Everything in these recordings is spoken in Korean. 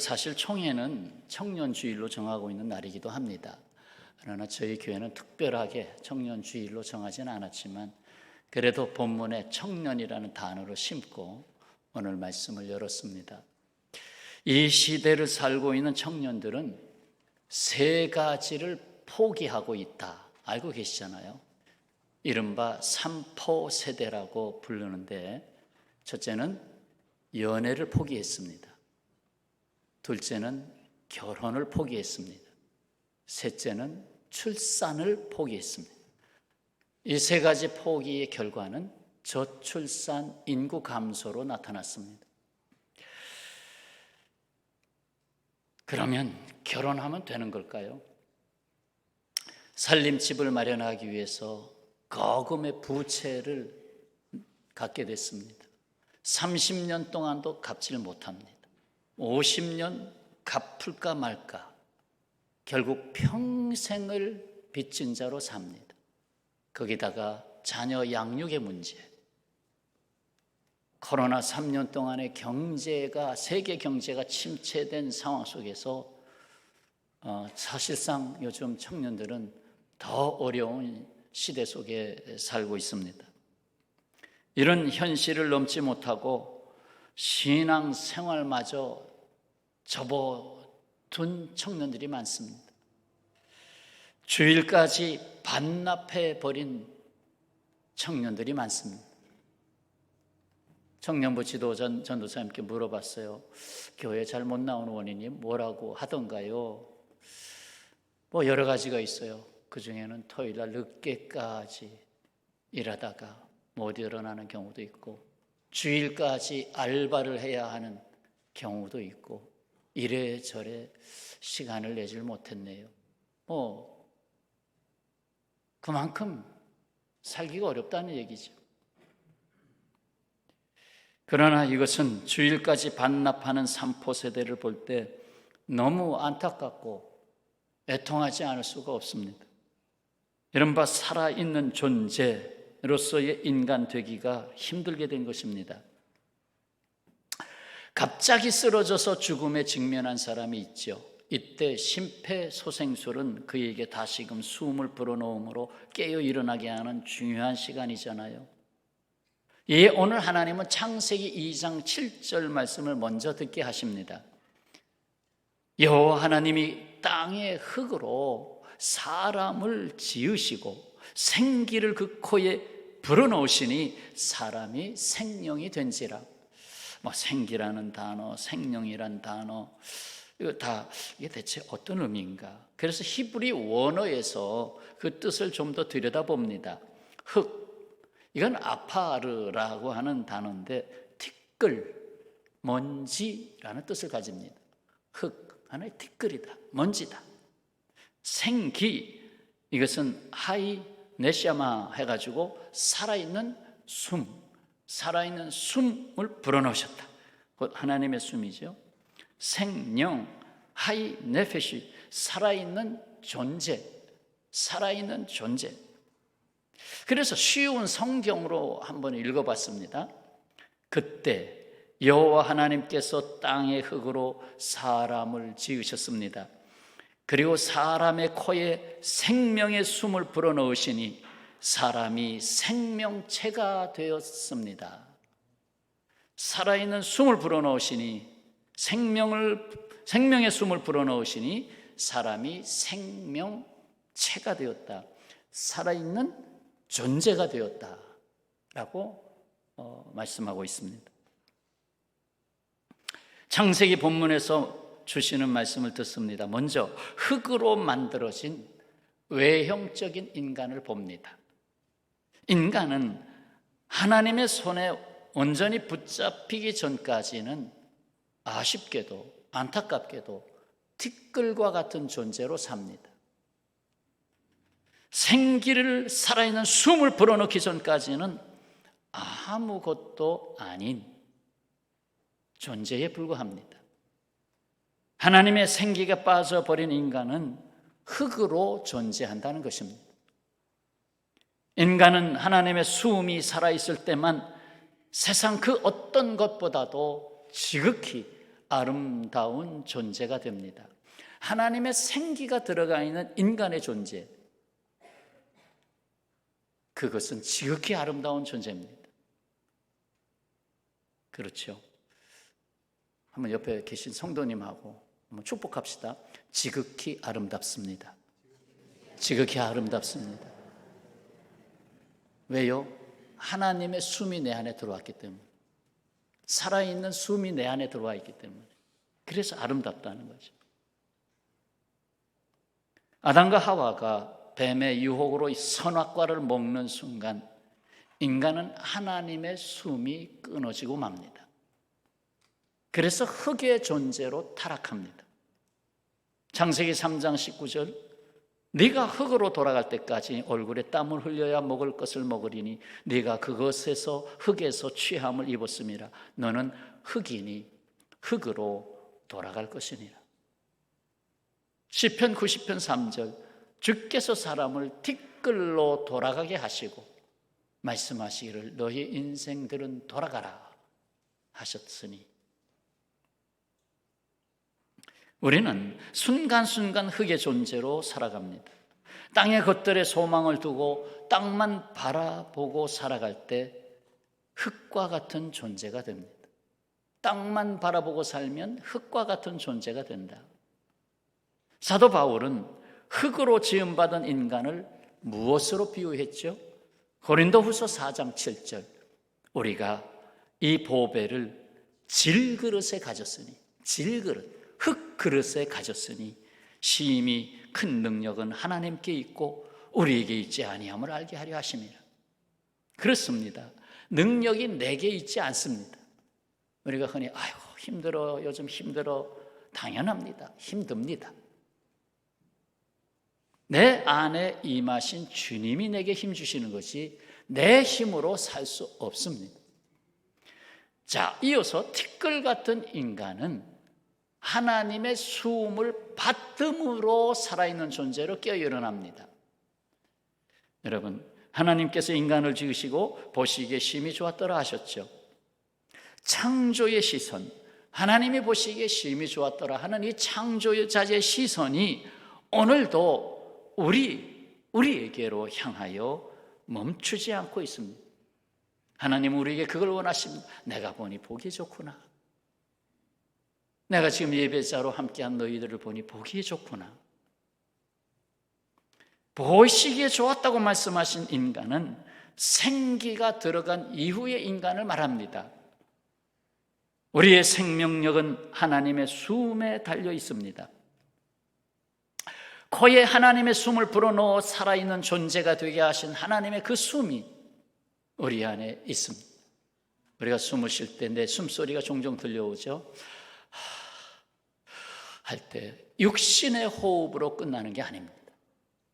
사실 총회는 청년주일로 정하고 있는 날이기도 합니다. 그러나 저희 교회는 특별하게 청년주일로 정하지는 않았지만 그래도 본문에 청년이라는 단어로 심고 오늘 말씀을 열었습니다. 이 시대를 살고 있는 청년들은 세 가지를 포기하고 있다. 알고 계시잖아요. 이른바 삼포 세대라고 부르는데, 첫째는 연애를 포기했습니다. 둘째는 결혼을 포기했습니다. 셋째는 출산을 포기했습니다. 이 세 가지 포기의 결과는 저출산 인구 감소로 나타났습니다. 그러면 결혼하면 되는 걸까요? 살림집을 마련하기 위해서 거금의 부채를 갖게 됐습니다. 30년 동안도 갚지를 못합니다. 50년 갚을까 말까. 결국 평생을 빚진 자로 삽니다. 거기다가 자녀 양육의 문제, 코로나 3년 동안의 경제가, 세계 경제가 침체된 상황 속에서 사실상 요즘 청년들은 더 어려운 시대 속에 살고 있습니다. 이런 현실을 넘지 못하고 신앙 생활마저 접어둔 청년들이 많습니다. 주일까지 반납해버린 청년들이 많습니다. 청년부 지도자 전도사님께 물어봤어요. 교회 잘 못 나오는 원인이 뭐라고 하던가요? 여러 가지가 있어요. 그 중에는 토요일날 늦게까지 일하다가 못 일어나는 경우도 있고, 주일까지 알바를 해야 하는 경우도 있고, 이래저래 시간을 내질 못했네요. 그만큼 살기가 어렵다는 얘기죠. 그러나 이것은 주일까지 반납하는 삼포 세대를 볼 때 너무 안타깝고 애통하지 않을 수가 없습니다. 이른바 살아있는 존재로서의 인간 되기가 힘들게 된 것입니다. 갑자기 쓰러져서 죽음에 직면한 사람이 있죠. 이때 심폐소생술은 그에게 다시금 숨을 불어넣음으로 깨어 일어나게 하는 중요한 시간이잖아요. 오늘 하나님은 창세기 2장 7절 말씀을 먼저 듣게 하십니다. 여호와 하나님이 땅의 흙으로 사람을 지으시고 생기를 그 코에 불어넣으시니 사람이 생명이 된지라. 생기라는 단어, 생명이란 단어, 이게 대체 어떤 의미인가? 그래서 히브리 원어에서 그 뜻을 좀 더 들여다봅니다. 흙, 이건 아파르라고 하는 단어인데 티끌, 먼지라는 뜻을 가집니다. 흙, 하나의 티끌이다, 먼지다. 생기, 이것은 하이 네샤마 해가지고 살아있는 숨, 살아있는 숨을 불어넣으셨다. 곧 하나님의 숨이죠. 생령, 하이 네페시, 살아있는 존재, 살아있는 존재. 그래서 쉬운 성경으로 한번 읽어봤습니다. 그때 여호와 하나님께서 땅의 흙으로 사람을 지으셨습니다. 그리고 사람의 코에 생명의 숨을 불어넣으시니 사람이 생명체가 되었습니다. 살아있는 숨을 불어넣으시니 생명의 숨을 불어넣으시니 사람이 생명체가 되었다. 살아있는 존재가 되었다라고 말씀하고 있습니다. 창세기 본문에서 주시는 말씀을 듣습니다. 먼저 흙으로 만들어진 외형적인 인간을 봅니다. 인간은 하나님의 손에 온전히 붙잡히기 전까지는 아쉽게도 안타깝게도 티끌과 같은 존재로 삽니다. 생기를 살아있는 숨을 불어넣기 전까지는 아무것도 아닌 존재에 불과합니다. 하나님의 생기가 빠져버린 인간은 흙으로 존재한다는 것입니다. 인간은 하나님의 숨이 살아있을 때만 세상 그 어떤 것보다도 지극히 아름다운 존재가 됩니다. 하나님의 생기가 들어가 있는 인간의 존재, 그것은 지극히 아름다운 존재입니다. 그렇죠? 한번 옆에 계신 성도님하고 한번 축복합시다. 지극히 아름답습니다. 지극히 아름답습니다. 왜요? 하나님의 숨이 내 안에 들어왔기 때문에, 살아있는 숨이 내 안에 들어와 있기 때문에, 그래서 아름답다는 거죠. 아담과 하와가 뱀의 유혹으로 선악과를 먹는 순간 인간은 하나님의 숨이 끊어지고 맙니다. 그래서 흙의 존재로 타락합니다. 창세기 3장 19절, 네가 흙으로 돌아갈 때까지 얼굴에 땀을 흘려야 먹을 것을 먹으리니 네가 그것에서 흙에서 취함을 입었음이라. 너는 흙이니 흙으로 돌아갈 것이니라. 시편 90편 3절, 주께서 사람을 티끌로 돌아가게 하시고 말씀하시기를 너희 인생들은 돌아가라 하셨으니, 우리는 순간순간 흙의 존재로 살아갑니다. 땅의 것들에 소망을 두고 땅만 바라보고 살아갈 때 흙과 같은 존재가 됩니다. 땅만 바라보고 살면 흙과 같은 존재가 된다. 사도 바울은 흙으로 지음받은 인간을 무엇으로 비유했죠? 고린도후서 4장 7절, 우리가 이 보배를 질그릇에 가졌으니, 질그릇, 흙그릇에 가졌으니 심히 큰 능력은 하나님께 있고 우리에게 있지 아니함을 알게 하려 하심이라. 그렇습니다. 능력이 내게 있지 않습니다. 우리가 흔히 아이고 힘들어, 요즘 힘들어, 당연합니다. 힘듭니다. 내 안에 임하신 주님이 내게 힘 주시는 것이 내 힘으로 살 수 없습니다. 자, 이어서 티끌 같은 인간은 하나님의 숨을 받음으로 살아있는 존재로 깨어 일어납니다. 여러분, 하나님께서 인간을 지으시고 보시기에 심히 좋았더라 하셨죠. 창조의 시선, 하나님이 보시기에 심히 좋았더라 하는 이 창조자의 시선이 오늘도 우리에게로 향하여 멈추지 않고 있습니다. 하나님은 우리에게 그걸 원하십니다. 내가 보니 보기 좋구나. 내가 지금 예배자로 함께한 너희들을 보니 보기에 좋구나. 보시기에 좋았다고 말씀하신 인간은 생기가 들어간 이후의 인간을 말합니다. 우리의 생명력은 하나님의 숨에 달려 있습니다. 코에 하나님의 숨을 불어넣어 살아있는 존재가 되게 하신 하나님의 그 숨이 우리 안에 있습니다. 우리가 숨을 쉴 때 내 숨소리가 종종 들려오죠. 할 때 육신의 호흡으로 끝나는 게 아닙니다.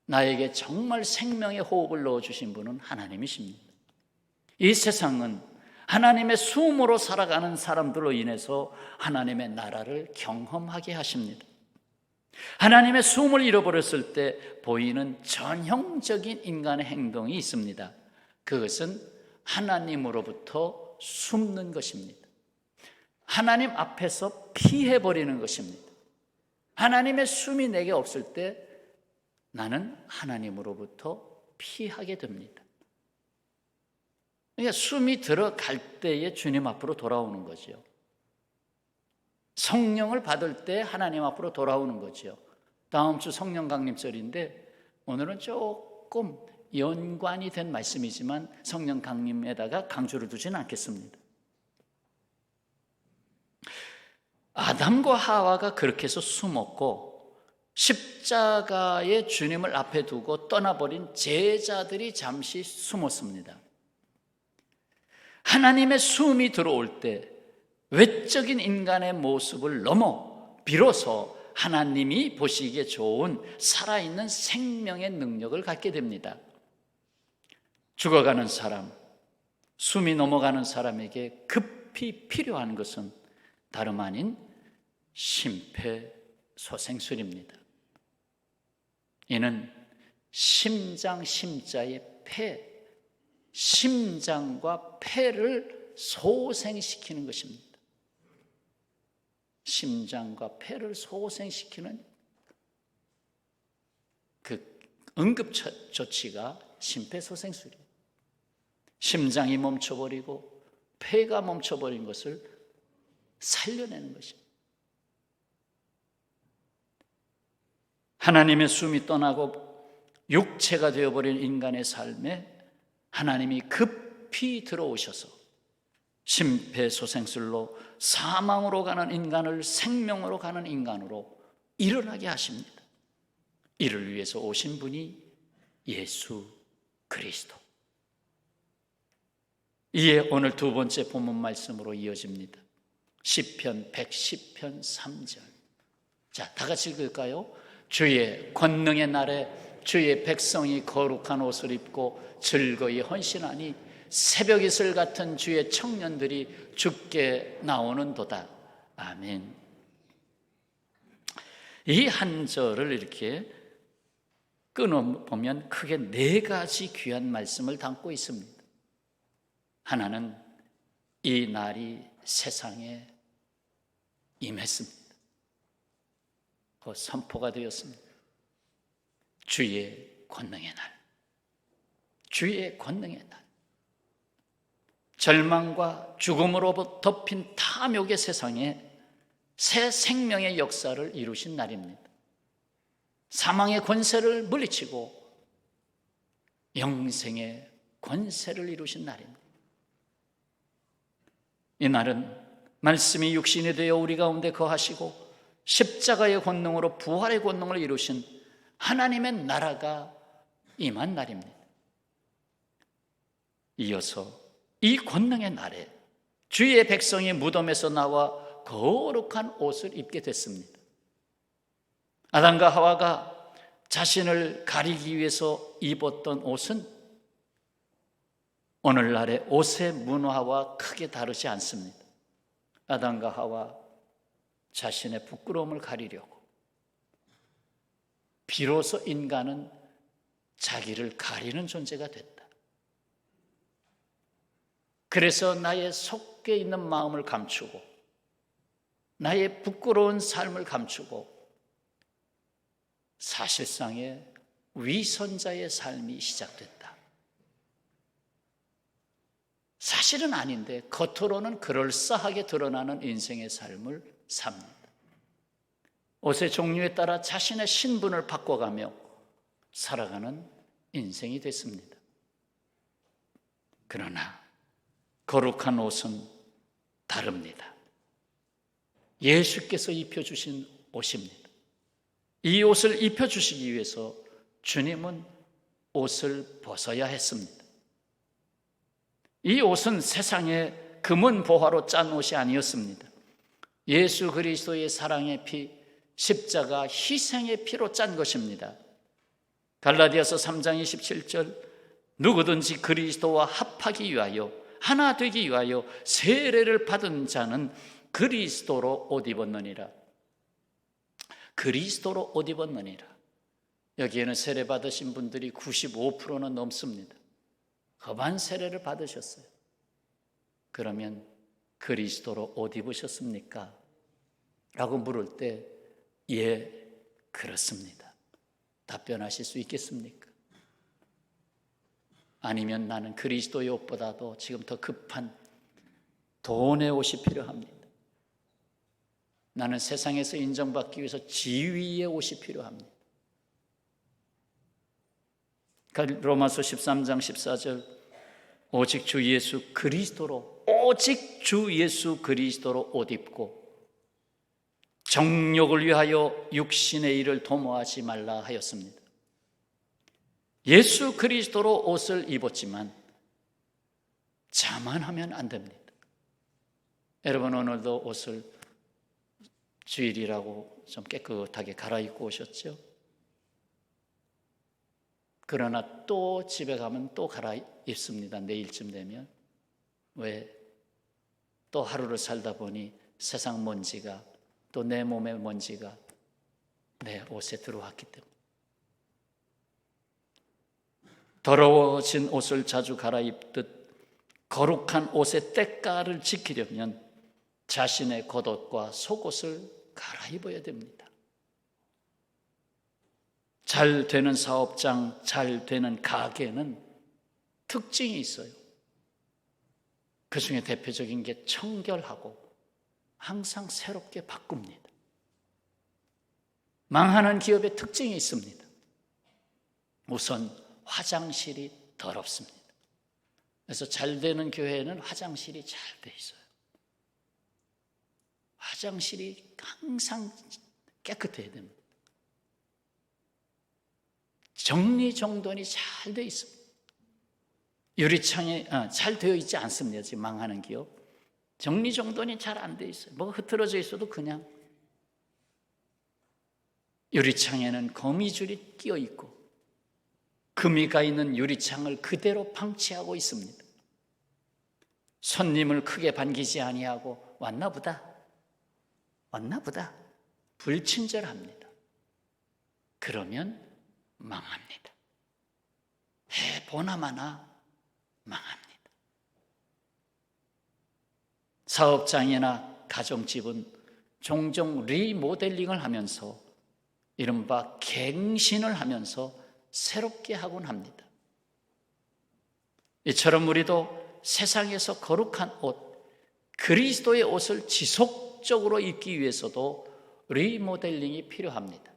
나에게 정말 생명의 호흡을 넣어주신 분은 하나님이십니다. 이 세상은 하나님의 숨으로 살아가는 사람들로 인해서 하나님의 나라를 경험하게 하십니다. 하나님의 숨을 잃어버렸을 때 보이는 전형적인 인간의 행동이 있습니다. 그것은 하나님으로부터 숨는 것입니다. 하나님 앞에서 피해버리는 것입니다. 하나님의 숨이 내게 없을 때 나는 하나님으로부터 피하게 됩니다. 그러니까 숨이 들어갈 때에 주님 앞으로 돌아오는 거죠. 성령을 받을 때 하나님 앞으로 돌아오는 거죠. 다음 주 성령 강림절인데 오늘은 조금 연관이 된 말씀이지만 성령 강림에다가 강조를 두지는 않겠습니다. 아담과 하와가 그렇게 해서 숨었고 십자가에 주님을 앞에 두고 떠나버린 제자들이 잠시 숨었습니다. 하나님의 숨이 들어올 때 외적인 인간의 모습을 넘어 비로소 하나님이 보시기에 좋은 살아있는 생명의 능력을 갖게 됩니다. 죽어가는 사람, 숨이 넘어가는 사람에게 급히 필요한 것은 다름 아닌 심폐소생술입니다. 이는 심장, 심자의 폐, 심장과 폐를 소생시키는 것입니다. 심장과 폐를 소생시키는 그 응급조치가 심폐소생술이에요. 심장이 멈춰버리고 폐가 멈춰버린 것을 살려내는 것입니다. 하나님의 숨이 떠나고 육체가 되어버린 인간의 삶에 하나님이 급히 들어오셔서 심폐소생술로 사망으로 가는 인간을 생명으로 가는 인간으로 일어나게 하십니다. 이를 위해서 오신 분이 예수 그리스도. 이에 오늘 두 번째 본문 말씀으로 이어집니다. 시편 110편 3절. 자, 다 같이 읽을까요? 주의 권능의 날에 주의 백성이 거룩한 옷을 입고 즐거이 헌신하니 새벽 이슬 같은 주의 청년들이 주께 나오는도다. 아멘. 이 한 절을 이렇게 끊어보면 크게 네 가지 귀한 말씀을 담고 있습니다. 하나는 이 날이 세상에 임했습니다. 그 선포가 되었습니다. 주의 권능의 날, 주의 권능의 날. 절망과 죽음으로 덮인 탐욕의 세상에 새 생명의 역사를 이루신 날입니다. 사망의 권세를 물리치고 영생의 권세를 이루신 날입니다. 이 날은 말씀이 육신이 되어 우리 가운데 거하시고 십자가의 권능으로 부활의 권능을 이루신 하나님의 나라가 임한 날입니다. 이어서 이 권능의 날에 주의 백성이 무덤에서 나와 거룩한 옷을 입게 됐습니다. 아담과 하와가 자신을 가리기 위해서 입었던 옷은 오늘날의 옷의 문화와 크게 다르지 않습니다. 아담과 하와 자신의 부끄러움을 가리려고 비로소 인간은 자기를 가리는 존재가 됐다. 그래서 나의 속에 있는 마음을 감추고 나의 부끄러운 삶을 감추고 사실상의 위선자의 삶이 시작됐다. 사실은 아닌데 겉으로는 그럴싸하게 드러나는 인생의 삶을 삽니다. 옷의 종류에 따라 자신의 신분을 바꿔가며 살아가는 인생이 됐습니다. 그러나 거룩한 옷은 다릅니다. 예수께서 입혀주신 옷입니다. 이 옷을 입혀주시기 위해서 주님은 옷을 벗어야 했습니다. 이 옷은 세상의 금은 보화로 짠 옷이 아니었습니다. 예수 그리스도의 사랑의 피, 십자가 희생의 피로 짠 것입니다. 갈라디아서 3장 27절, 누구든지 그리스도와 합하기 위하여 하나 되기 위하여 세례를 받은 자는 그리스도로 옷 입었느니라. 그리스도로 옷 입었느니라. 여기에는 세례 받으신 분들이 95%는 넘습니다. 험한 세례를 받으셨어요. 그러면 그리스도로 옷 입으셨습니까? 라고 물을 때 예, 그렇습니다. 답변하실 수 있겠습니까? 아니면 나는 그리스도의 옷보다도 지금 더 급한 돈의 옷이 필요합니다. 나는 세상에서 인정받기 위해서 지위의 옷이 필요합니다. 로마서 13장 14절, 오직 주 예수 그리스도로, 오직 주 예수 그리스도로 옷 입고 정욕을 위하여 육신의 일을 도모하지 말라 하였습니다. 예수 그리스도로 옷을 입었지만 자만하면 안 됩니다. 여러분, 오늘도 옷을 주일이라고 좀 깨끗하게 갈아입고 오셨죠? 그러나 또 집에 가면 또 갈아입습니다. 내일쯤 되면. 왜? 또 하루를 살다 보니 세상 먼지가, 또 내 몸의 먼지가 내 옷에 들어왔기 때문에. 더러워진 옷을 자주 갈아입듯 거룩한 옷의 때깔을 지키려면 자신의 겉옷과 속옷을 갈아입어야 됩니다. 잘 되는 사업장, 잘 되는 가게는 특징이 있어요. 그 중에 대표적인 게 청결하고 항상 새롭게 바꿉니다. 망하는 기업의 특징이 있습니다. 우선 화장실이 더럽습니다. 그래서 잘 되는 교회에는 화장실이 잘 돼 있어요. 화장실이 항상 깨끗해야 됩니다. 정리정돈이 잘 돼 있습니다. 유리창이 잘 되어 있지 않습니다. 지금 망하는 기업. 정리정돈이 잘 안 돼 있어요. 뭐가 흐트러져 있어도 그냥 유리창에는 거미줄이 끼어 있고 금이가 있는 유리창을 그대로 방치하고 있습니다. 손님을 크게 반기지 아니하고 왔나 보다 불친절합니다. 그러면 망합니다. 해보나마나 망합니다. 사업장이나 가정집은 종종 리모델링을 하면서 이른바 갱신을 하면서 새롭게 하곤 합니다. 이처럼 우리도 세상에서 거룩한 옷, 그리스도의 옷을 지속적으로 입기 위해서도 리모델링이 필요합니다.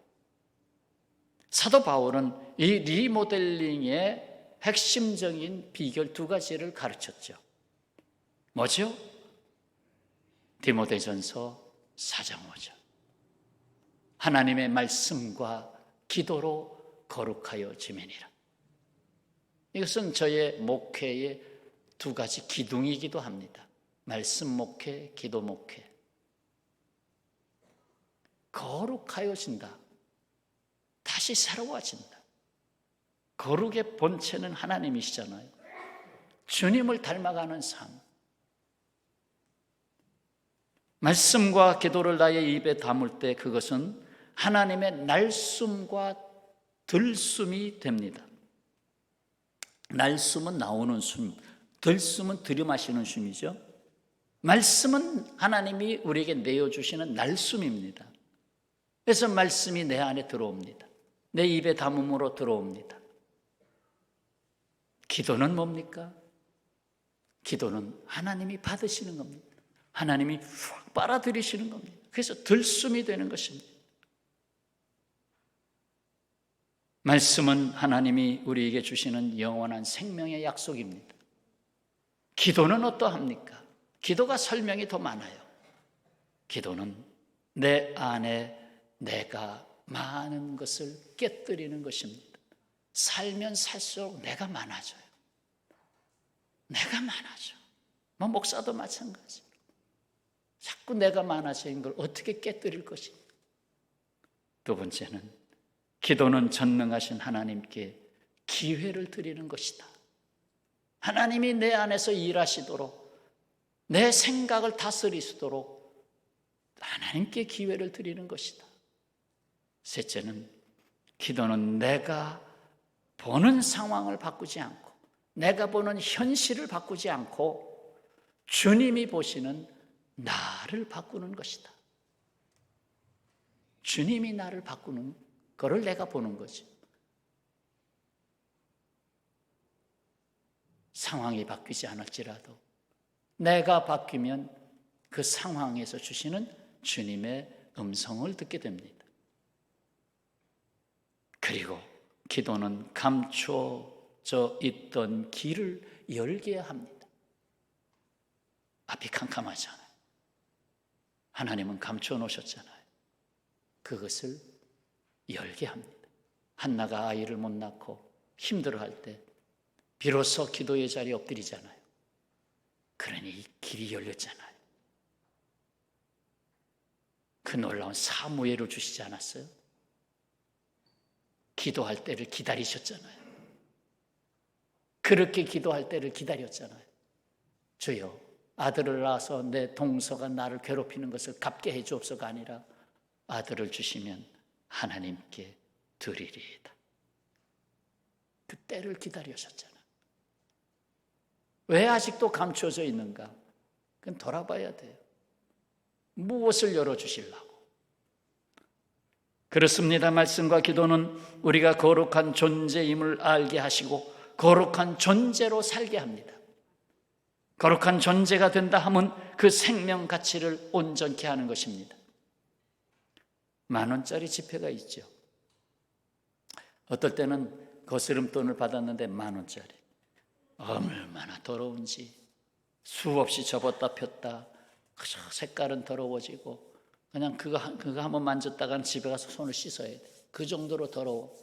사도 바울은 이 리모델링의 핵심적인 비결 두 가지를 가르쳤죠. 뭐죠? 디모데전서 4장 5절. 하나님의 말씀과 기도로 거룩하여 지매니라. 이것은 저의 목회의 두 가지 기둥이기도 합니다. 말씀 목회, 기도 목회. 거룩하여진다. 다시 새로워진다. 거룩의 본체는 하나님이시잖아요. 주님을 닮아가는 삶. 말씀과 기도를 나의 입에 담을 때 그것은 하나님의 날숨과 들숨이 됩니다. 날숨은 나오는 숨, 들숨은 들이마시는 숨이죠. 말씀은 하나님이 우리에게 내어주시는 날숨입니다. 그래서 말씀이 내 안에 들어옵니다. 내 입에 담음으로 들어옵니다. 기도는 뭡니까? 기도는 하나님이 받으시는 겁니다. 하나님이 확 빨아들이시는 겁니다. 그래서 들숨이 되는 것입니다. 말씀은 하나님이 우리에게 주시는 영원한 생명의 약속입니다. 기도는 어떠합니까? 기도가 설명이 더 많아요. 기도는 내 안에 내가 많은 것을 깨뜨리는 것입니다. 살면 살수록 내가 많아져요. 내가 많아져. 뭐 목사도 마찬가지. 자꾸 내가 많아지는 걸 어떻게 깨뜨릴 것인가? 두 번째는 기도는 전능하신 하나님께 기회를 드리는 것이다. 하나님이 내 안에서 일하시도록 내 생각을 다스리시도록 하나님께 기회를 드리는 것이다. 셋째는 기도는 내가 보는 상황을 바꾸지 않고 내가 보는 현실을 바꾸지 않고 주님이 보시는 나를 바꾸는 것이다. 주님이 나를 바꾸는 거를 내가 보는 거지. 상황이 바뀌지 않을지라도 내가 바뀌면 그 상황에서 주시는 주님의 음성을 듣게 됩니다. 그리고 기도는 감춰져 있던 길을 열게 합니다. 앞이 캄캄하잖아요. 하나님은 감춰 놓으셨잖아요. 그것을 열게 합니다. 한나가 아이를 못 낳고 힘들어할 때 비로소 기도의 자리에 엎드리잖아요. 그러니 길이 열렸잖아요. 그 놀라운 사무엘을 주시지 않았어요? 기도할 때를 기다리셨잖아요. 그렇게 기도할 때를 기다렸잖아요. 주여, 아들을 낳아서 내 동서가 나를 괴롭히는 것을 갚게 해 주옵소서가 아니라 아들을 주시면 하나님께 드리리이다. 그 때를 기다리셨잖아요. 왜 아직도 감춰져 있는가? 그건 돌아봐야 돼요. 무엇을 열어주시려고? 그렇습니다. 말씀과 기도는 우리가 거룩한 존재임을 알게 하시고 거룩한 존재로 살게 합니다. 거룩한 존재가 된다 하면 그 생명 가치를 온전케 하는 것입니다. 10,000원짜리 지폐가 있죠. 어떨 때는 거스름돈을 받았는데 10,000원짜리. 얼마나 더러운지 수없이 접었다 폈다. 그저 색깔은 더러워지고 그냥 그거 한번 만졌다가는 집에 가서 손을 씻어야 돼. 그 정도로 더러워.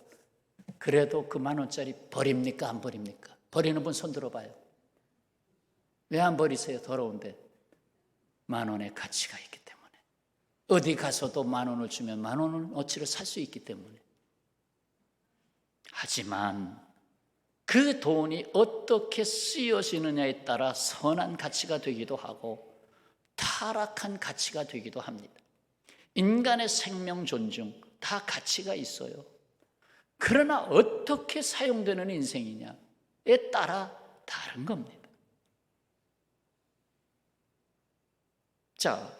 그래도 그 10,000원짜리 버립니까? 안 버립니까? 버리는 분 손 들어봐요. 왜 안 버리세요? 더러운데. 10,000원의 가치가 있기 때문에. 어디 가서도 10,000원을 주면 10,000원 어치를 살 수 있기 때문에. 하지만 그 돈이 어떻게 쓰여지느냐에 따라 선한 가치가 되기도 하고 타락한 가치가 되기도 합니다. 인간의 생명 존중 다 가치가 있어요. 그러나 어떻게 사용되는 인생이냐에 따라 다른 겁니다. 자,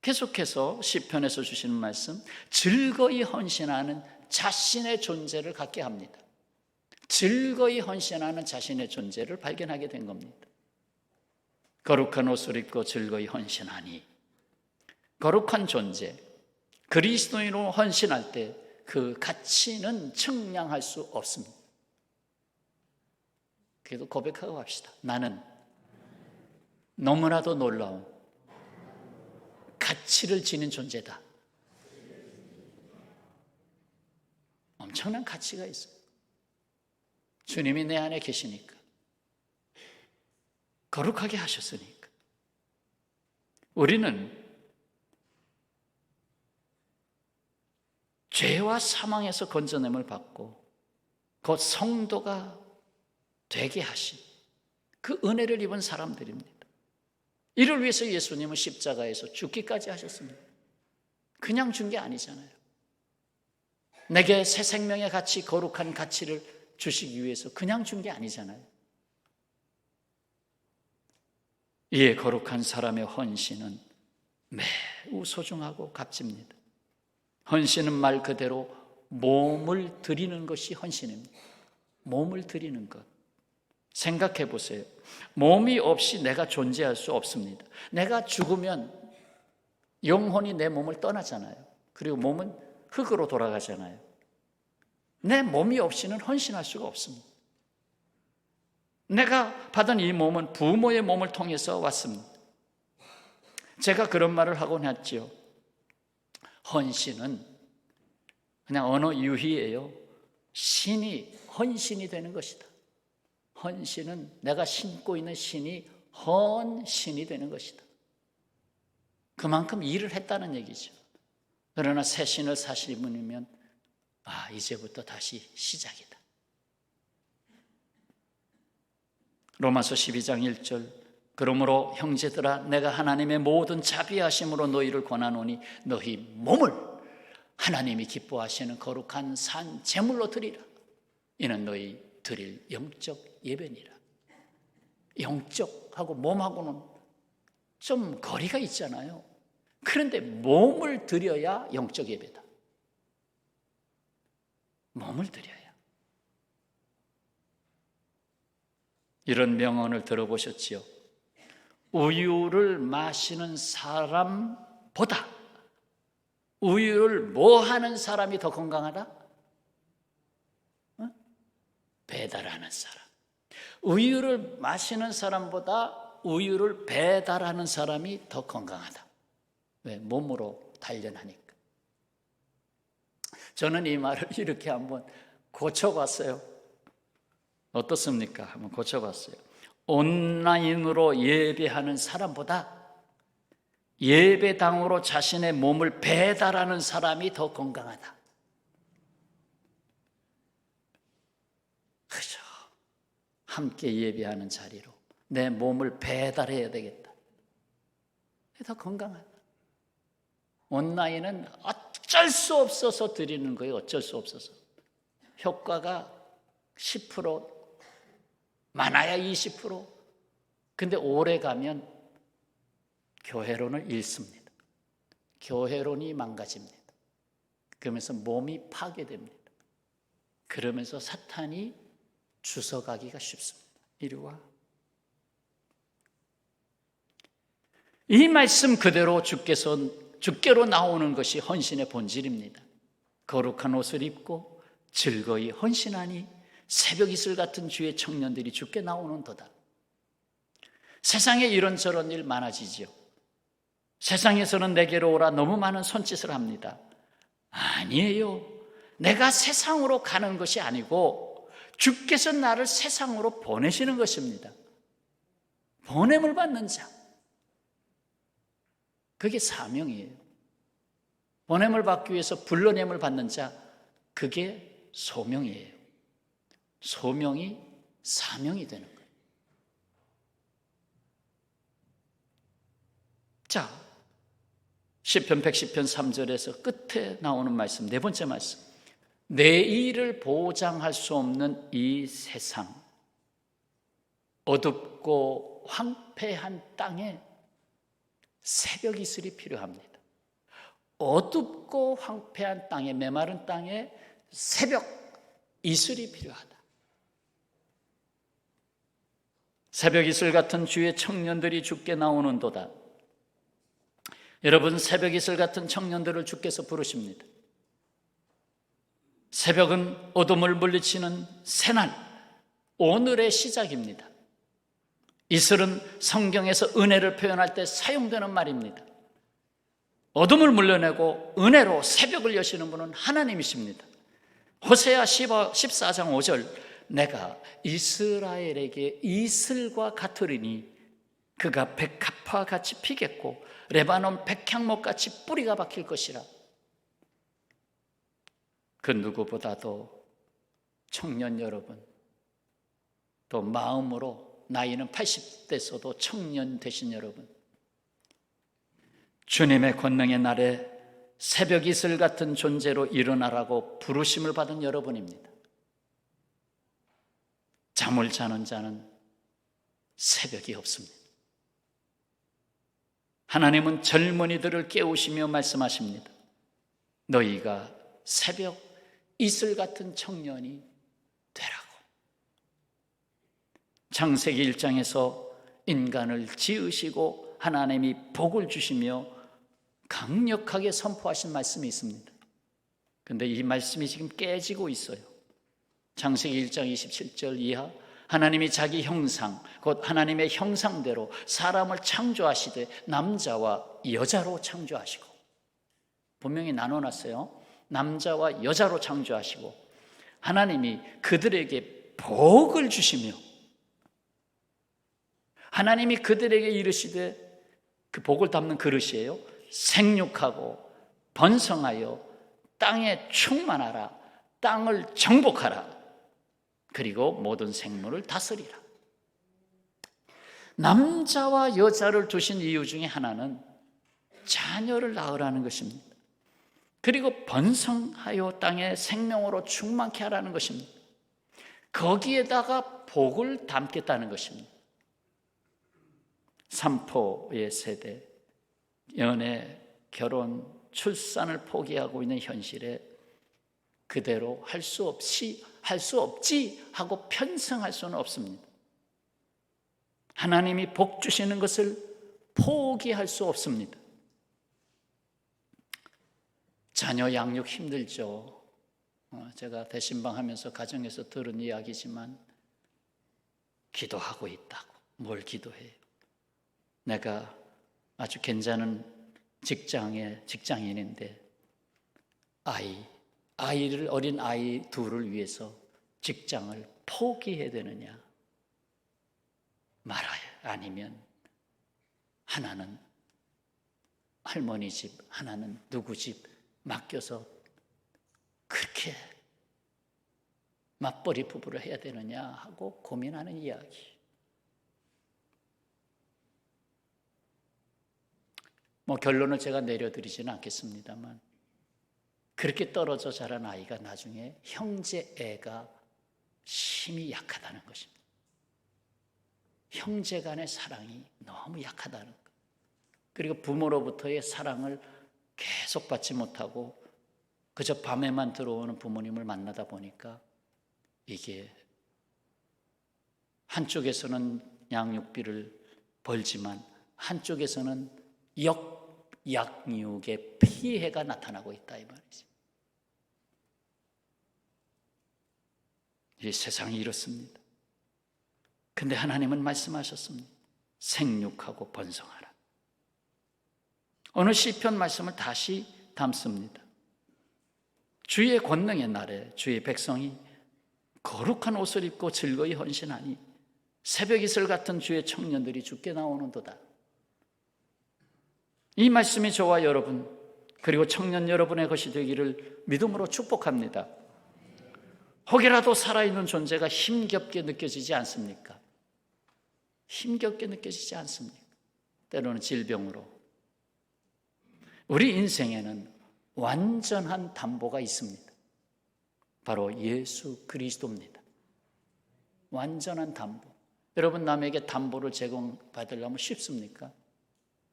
계속해서 시편에서 주시는 말씀, 즐거이 헌신하는 자신의 존재를 갖게 합니다. 즐거이 헌신하는 자신의 존재를 발견하게 된 겁니다. 거룩한 옷을 입고 즐거이 헌신하니, 거룩한 존재, 그리스도인으로 헌신할 때 그 가치는 측량할 수 없습니다. 그래도 고백하고 합시다. 나는 너무나도 놀라운 가치를 지닌 존재다. 엄청난 가치가 있어요. 주님이 내 안에 계시니까, 거룩하게 하셨으니까. 우리는 죄와 사망에서 건져냄을 받고 곧 성도가 되게 하신 그 은혜를 입은 사람들입니다. 이를 위해서 예수님은 십자가에서 죽기까지 하셨습니다. 그냥 준 게 아니잖아요. 내게 새 생명의 가치, 거룩한 가치를 주시기 위해서 그냥 준 게 아니잖아요. 이에 거룩한 사람의 헌신은 매우 소중하고 값집니다. 헌신은 말 그대로 몸을 드리는 것이 헌신입니다. 몸을 드리는 것. 생각해 보세요. 몸이 없이 내가 존재할 수 없습니다. 내가 죽으면 영혼이 내 몸을 떠나잖아요. 그리고 몸은 흙으로 돌아가잖아요. 내 몸이 없이는 헌신할 수가 없습니다. 내가 받은 이 몸은 부모의 몸을 통해서 왔습니다. 제가 그런 말을 하곤 했지요. 헌신은 그냥 언어 유희예요. 신이 헌신이 되는 것이다. 헌신은 내가 신고 있는 신이 헌신이 되는 것이다. 그만큼 일을 했다는 얘기죠. 그러나 새 신을 사실 분이면 이제부터 다시 시작이다. 로마서 12장 1절, 그러므로 형제들아 내가 하나님의 모든 자비하심으로 너희를 권하노니 너희 몸을 하나님이 기뻐하시는 거룩한 산 제물로 드리라. 이는 너희 드릴 영적 예배니라. 영적하고 몸하고는 좀 거리가 있잖아요. 그런데 몸을 드려야 영적 예배다. 몸을 드려야. 이런 명언을 들어보셨지요? 우유를 마시는 사람보다 우유를 뭐 하는 사람이 더 건강하다? 배달하는 사람. 우유를 마시는 사람보다 우유를 배달하는 사람이 더 건강하다. 왜? 몸으로 단련하니까. 저는 이 말을 이렇게 한번 고쳐봤어요. 어떻습니까? 한번 고쳐봤어요. 온라인으로 예배하는 사람보다 예배당으로 자신의 몸을 배달하는 사람이 더 건강하다. 그죠? 함께 예배하는 자리로 내 몸을 배달해야 되겠다. 더 건강하다. 온라인은 어쩔 수 없어서 드리는 거예요. 어쩔 수 없어서. 효과가 10%, 많아야 20%. 근데 오래 가면 교회론을 잃습니다. 교회론이 망가집니다. 그러면서 몸이 파괴됩니다. 그러면서 사탄이 주워가기가 쉽습니다. 이리 와. 이 말씀 그대로 주께로 나오는 것이 헌신의 본질입니다. 거룩한 옷을 입고 즐거이 헌신하니 새벽 이슬 같은 주의 청년들이 주께 나오는도다. 세상에 이런저런 일 많아지죠. 세상에서는 내게로 오라 너무 많은 손짓을 합니다. 아니에요. 내가 세상으로 가는 것이 아니고 주께서 나를 세상으로 보내시는 것입니다. 보냄을 받는 자, 그게 사명이에요. 보냄을 받기 위해서 불러냄을 받는 자, 그게 소명이에요. 소명이 사명이 되는 거예요. 자, 시편 110편 3절에서 끝에 나오는 말씀, 네 번째 말씀. 내일을 보장할 수 없는 이 세상, 어둡고 황폐한 땅에 새벽 이슬이 필요합니다. 어둡고 황폐한 땅에, 메마른 땅에 새벽 이슬이 필요하다. 새벽 이슬 같은 주의 청년들이 주께 나오는도다. 여러분, 새벽 이슬 같은 청년들을 주께서 부르십니다. 새벽은 어둠을 물리치는 새날, 오늘의 시작입니다. 이슬은 성경에서 은혜를 표현할 때 사용되는 말입니다. 어둠을 물려내고 은혜로 새벽을 여시는 분은 하나님이십니다. 호세아 14장 5절, 내가 이스라엘에게 이슬과 같으리니 그가 백합화 같이 피겠고 레바논 백향목 같이 뿌리가 박힐 것이라. 그 누구보다도 청년 여러분, 또 마음으로 나이는 80대서도 청년 되신 여러분, 주님의 권능의 날에 새벽 이슬 같은 존재로 일어나라고 부르심을 받은 여러분입니다. 잠을 자는 자는 새벽이 없습니다. 하나님은 젊은이들을 깨우시며 말씀하십니다. 너희가 새벽 이슬 같은 청년이 되라고. 창세기 1장에서 인간을 지으시고 하나님이 복을 주시며 강력하게 선포하신 말씀이 있습니다. 그런데 이 말씀이 지금 깨지고 있어요. 창세기 1장 27절 이하, 하나님이 자기 형상, 곧 하나님의 형상대로 사람을 창조하시되 남자와 여자로 창조하시고, 분명히 나눠놨어요. 남자와 여자로 창조하시고 하나님이 그들에게 복을 주시며, 하나님이 그들에게 이르시되, 그 복을 담는 그릇이에요. 생육하고 번성하여 땅에 충만하라, 땅을 정복하라, 그리고 모든 생물을 다스리라. 남자와 여자를 두신 이유 중에 하나는 자녀를 낳으라는 것입니다. 그리고 번성하여 땅에 생명으로 충만케 하라는 것입니다. 거기에다가 복을 담겠다는 것입니다. 삼포의 세대, 연애, 결혼, 출산을 포기하고 있는 현실에 그대로 할 수 없지 하고 편성할 수는 없습니다. 하나님이 복 주시는 것을 포기할 수 없습니다. 자녀 양육 힘들죠. 제가 대신방 하면서 가정에서 들은 이야기지만 기도하고 있다고. 뭘 기도해요? 내가 아주 괜찮은 직장인인데 어린 아이 둘을 위해서 직장을 포기해야 되느냐? 말아야. 아니면 하나는 할머니 집, 하나는 누구 집 맡겨서 그렇게 맞벌이 부부를 해야 되느냐 하고 고민하는 이야기. 결론을 제가 내려드리지는 않겠습니다만, 그렇게 떨어져 자란 아이가 나중에 형제 애가 힘이 약하다는 것입니다. 형제 간의 사랑이 너무 약하다는 것. 그리고 부모로부터의 사랑을 계속 받지 못하고 그저 밤에만 들어오는 부모님을 만나다 보니까 이게 한쪽에서는 양육비를 벌지만 한쪽에서는 역양육의 피해가 나타나고 있다 이 말이지. 이 세상이 이렇습니다. 근데 하나님은 말씀하셨습니다. 생육하고 번성하라. 어느 시편 말씀을 다시 담습니다. 주의 권능의 날에 주의 백성이 거룩한 옷을 입고 즐거이 헌신하니 새벽 이슬 같은 주의 청년들이 주께 나오는도다. 이 말씀이 저와 여러분 그리고 청년 여러분의 것이 되기를 믿음으로 축복합니다. 혹이라도 살아있는 존재가 힘겹게 느껴지지 않습니까? 힘겹게 느껴지지 않습니까? 때로는 질병으로. 우리 인생에는 완전한 담보가 있습니다. 바로 예수 그리스도입니다. 완전한 담보. 여러분 남에게 담보를 제공받으려면 쉽습니까?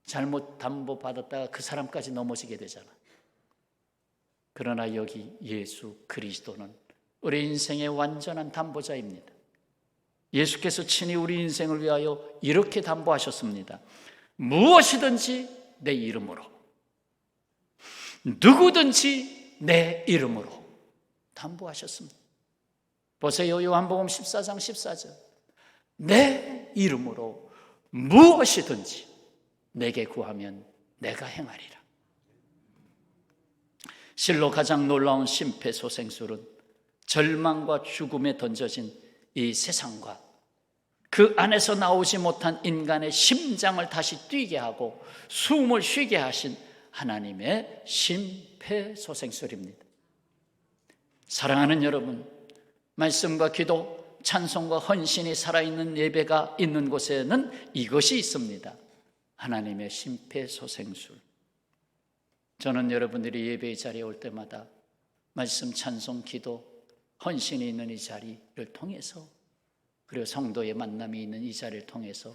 잘못 담보 받았다가 그 사람까지 넘어지게 되잖아. 그러나 여기 예수 그리스도는 우리 인생의 완전한 담보자입니다. 예수께서 친히 우리 인생을 위하여 이렇게 담보하셨습니다. 무엇이든지 내 이름으로, 누구든지 내 이름으로 담보하셨습니다. 보세요. 요한복음 14장 14절. 내 이름으로 무엇이든지 내게 구하면 내가 행하리라. 실로 가장 놀라운 심폐소생술은 절망과 죽음에 던져진 이 세상과 그 안에서 나오지 못한 인간의 심장을 다시 뛰게 하고 숨을 쉬게 하신 하나님의 심폐소생술입니다. 사랑하는 여러분, 말씀과 기도, 찬송과 헌신이 살아있는 예배가 있는 곳에는 이것이 있습니다. 하나님의 심폐소생술. 저는 여러분들이 예배의 자리에 올 때마다 말씀, 찬송, 기도, 헌신이 있는 이 자리를 통해서 그리고 성도의 만남이 있는 이 자리를 통해서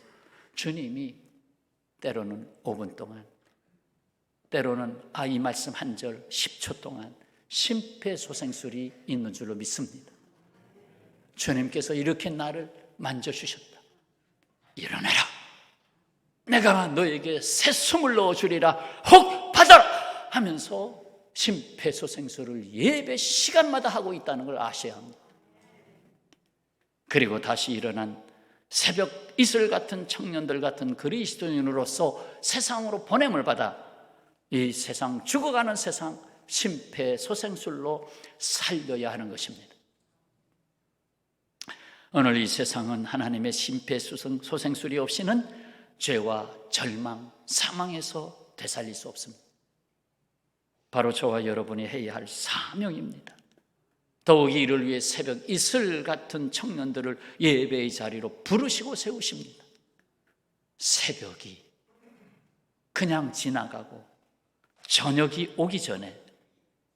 주님이 때로는 5분 동안, 때로는 이 말씀 한 절 10초 동안 심폐소생술이 있는 줄로 믿습니다. 주님께서 이렇게 나를 만져주셨다. 일어나라. 내가 너에게 새 숨을 넣어주리라. 혹 받아라 하면서 심폐소생술을 예배 시간마다 하고 있다는 걸 아셔야 합니다. 그리고 다시 일어난 새벽 이슬 같은 청년들 같은 그리스도인으로서 세상으로 보냄을 받아 이 세상, 죽어가는 세상 심폐소생술로 살려야 하는 것입니다. 오늘 이 세상은 하나님의 심폐소생술이 없이는 죄와 절망, 사망에서 되살릴 수 없습니다. 바로 저와 여러분이 해야 할 사명입니다. 더욱이 이를 위해 새벽 이슬 같은 청년들을 예배의 자리로 부르시고 세우십니다. 새벽이 그냥 지나가고 저녁이 오기 전에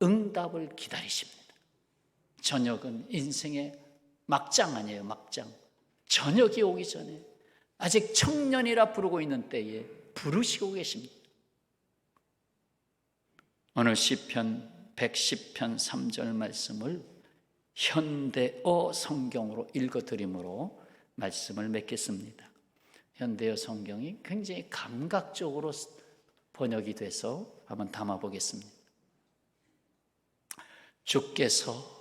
응답을 기다리십니다. 저녁은 인생의 막장 아니에요, 막장. 저녁이 오기 전에 아직 청년이라 부르고 있는 때에 부르시고 계십니다. 오늘 시편 110편 3절 말씀을 현대어 성경으로 읽어드림으로 말씀을 맺겠습니다. 현대어 성경이 굉장히 감각적으로 번역이 돼서 한번 담아보겠습니다. 주께서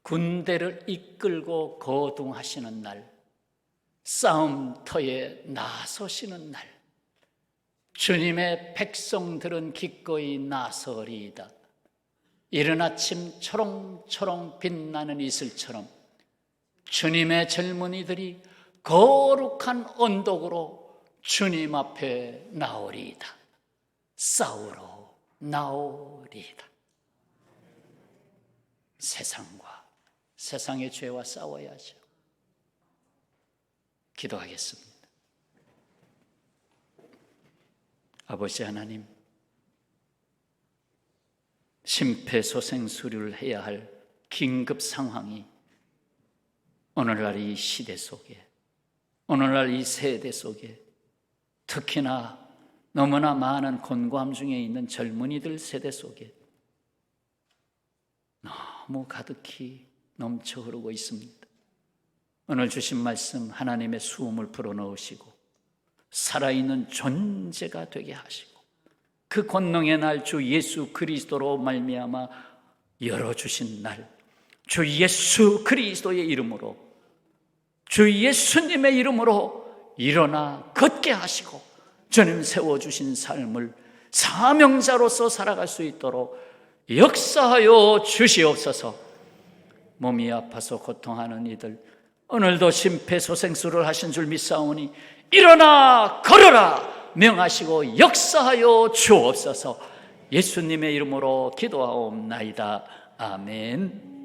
군대를 이끌고 거둥하시는 날, 싸움터에 나서시는 날, 주님의 백성들은 기꺼이 나서리이다. 이른 아침 초롱초롱 빛나는 이슬처럼 주님의 젊은이들이 거룩한 언덕으로 주님 앞에 나오리이다. 싸우러 나오리이다. 세상과 세상의 죄와 싸워야죠. 기도하겠습니다. 아버지 하나님, 심폐소생술을 해야 할 긴급 상황이 오늘날 이 시대 속에, 오늘날 이 세대 속에 특히나 너무나 많은 곤고함 중에 있는 젊은이들 세대 속에 너무 가득히 넘쳐 흐르고 있습니다. 오늘 주신 말씀 하나님의 수음을 불어넣으시고 살아있는 존재가 되게 하시고 그 권능의 날 주 예수 그리스도로 말미암아 열어주신 날, 주 예수 그리스도의 이름으로, 주 예수님의 이름으로 일어나 걷게 하시고 주님 세워주신 삶을 사명자로서 살아갈 수 있도록 역사하여 주시옵소서. 몸이 아파서 고통하는 이들 오늘도 심폐소생술을 하신 줄 믿사오니 일어나 걸어라 명하시고 역사하여 주옵소서. 예수님의 이름으로 기도하옵나이다. 아멘.